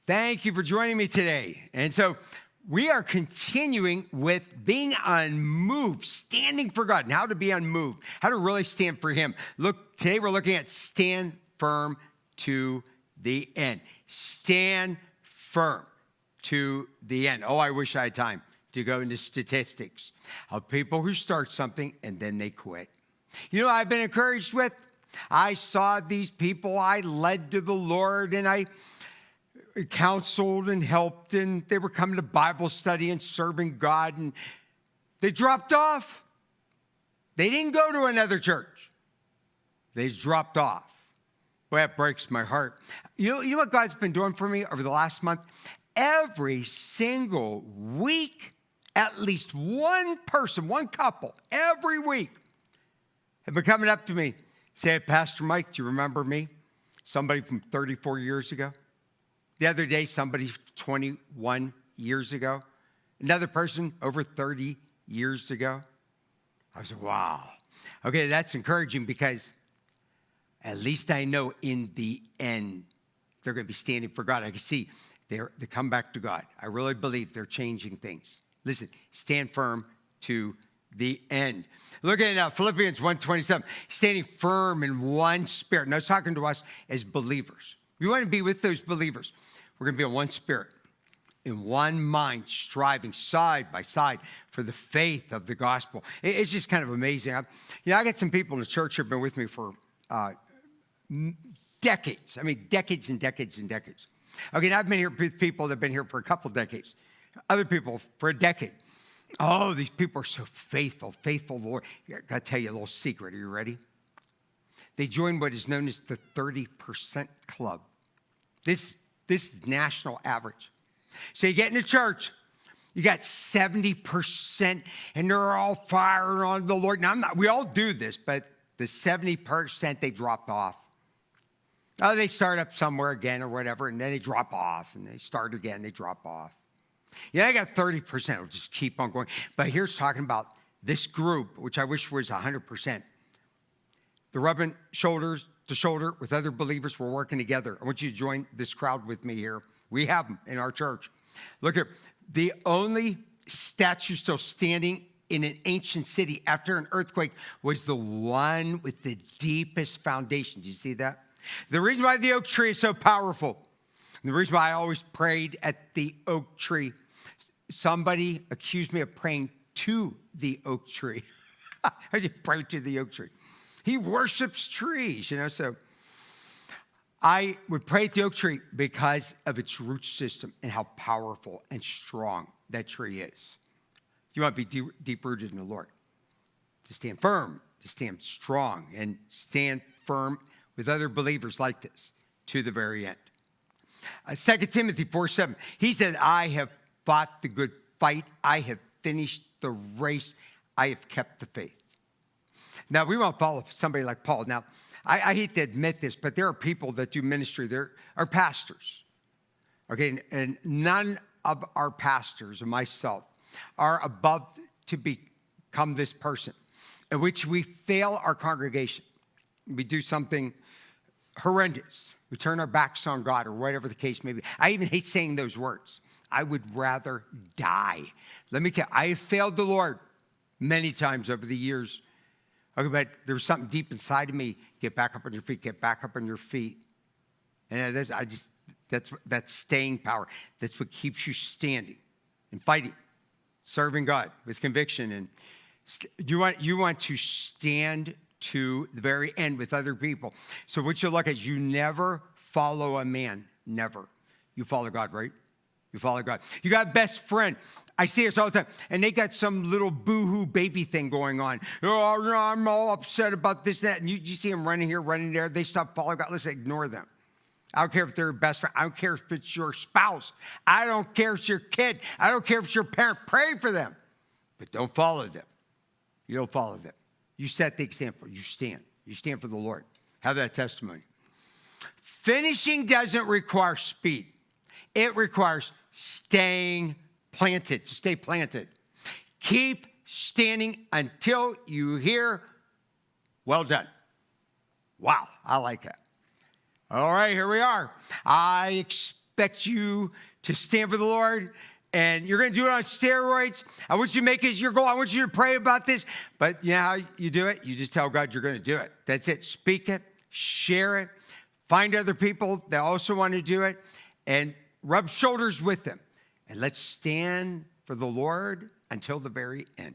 Thank you for joining me today. And so we are continuing with being unmoved, standing for God, and how to be unmoved, how to really stand for Him. Look, today we're looking at stand firm to the end. Stand firm to the end. Oh, I wish I had time to go into statistics of people who start something and then they quit. You know, I've been encouraged with. I saw these people I led to the Lord, and I counseled and helped, and they were coming to Bible study and serving God, and they dropped off. They didn't go to another church. They dropped off. Boy, that breaks my heart. You know what God's been doing for me over the last month? Every single week, at least one person, one couple, every week have been coming up to me, say, Pastor Mike, do you remember me? Somebody from 34 years ago. The other day, somebody 21 years ago. Another person over 30 years ago. I was like, wow. Okay, that's encouraging because at least I know in the end, they're going to be standing for God. I can see they come back to God. I really believe they're changing things. Listen, stand firm to the end. Look at Philippians 1:27, standing firm in one spirit. Now, it's talking to us as believers. We want to be with those believers. We're going to be in one spirit, in one mind, striving side by side for the faith of the gospel. It's just kind of amazing. I got some people in the church who have been with me for decades. I mean, decades and decades and decades. Okay, now I've been here with people that have been here for a couple decades. Other people for a decade. Oh, these people are so faithful, faithful Lord. I got to tell you a little secret. Are you ready? They joined what is known as the 30% club. This is national average. So you get into church, you got 70%, and they're all firing on the Lord. Now, we all do this, but the 70%, they dropped off. Oh, they start up somewhere again or whatever, and then they drop off, and they start again, they drop off. Yeah, I got 30%. It'll just keep on going. But here's talking about this group, which I wish was 100%. They're rubbing shoulders to shoulder with other believers. We're working together. I want you to join this crowd with me here. We have them in our church. Look here. The only statue still standing in an ancient city after an earthquake was the one with the deepest foundation. Do you see that? The reason why the oak tree is so powerful, and the reason why I always prayed at the oak tree, somebody accused me of praying to the oak tree. I just pray to the oak tree. He worships trees, so I would pray at the oak tree because of its root system and how powerful and strong that tree is. You want to be deep-rooted in the Lord, to stand firm, to stand strong, and stand firm with other believers like this to the very end. 2 Timothy 4:7, he said, I have fought the good fight. I have finished the race. I have kept the faith. Now, we won't follow somebody like Paul. Now, I hate to admit this, but there are people that do ministry. There are pastors, okay? And none of our pastors and myself are above to become this person in which we fail our congregation. We do something horrendous. We turn our backs on God or whatever the case may be. I even hate saying those words. I would rather die. Let me tell you, I have failed the Lord many times over the years. Okay, but there was something deep inside of me. Get back up on your feet. Get back up on your feet. And that's staying power. That's what keeps you standing and fighting, serving God with conviction. And you want to stand to the very end with other people. So what you look at is you never follow a man. Never. You follow God, right? You follow God. You got a best friend. I see this all the time. And they got some little boo-hoo baby thing going on. Oh, I'm all upset about this, that. And you see them running here, running there. They stop following God. Let's ignore them. I don't care if they're your best friend. I don't care if it's your spouse. I don't care if it's your kid. I don't care if it's your parent. Pray for them. But don't follow them. You don't follow them. You set the example. You stand. You stand for the Lord. Have that testimony. Finishing doesn't require speed. It requires staying planted, to stay planted. Keep standing until you hear, well done. Wow, I like that. All right, here we are. I expect you to stand for the Lord, and you're going to do it on steroids. I want you to make it your goal. I want you to pray about this. But you know how you do it? You just tell God you're going to do it. That's it. Speak it, share it, find other people that also want to do it, and rub shoulders with them. And let's stand for the Lord until the very end.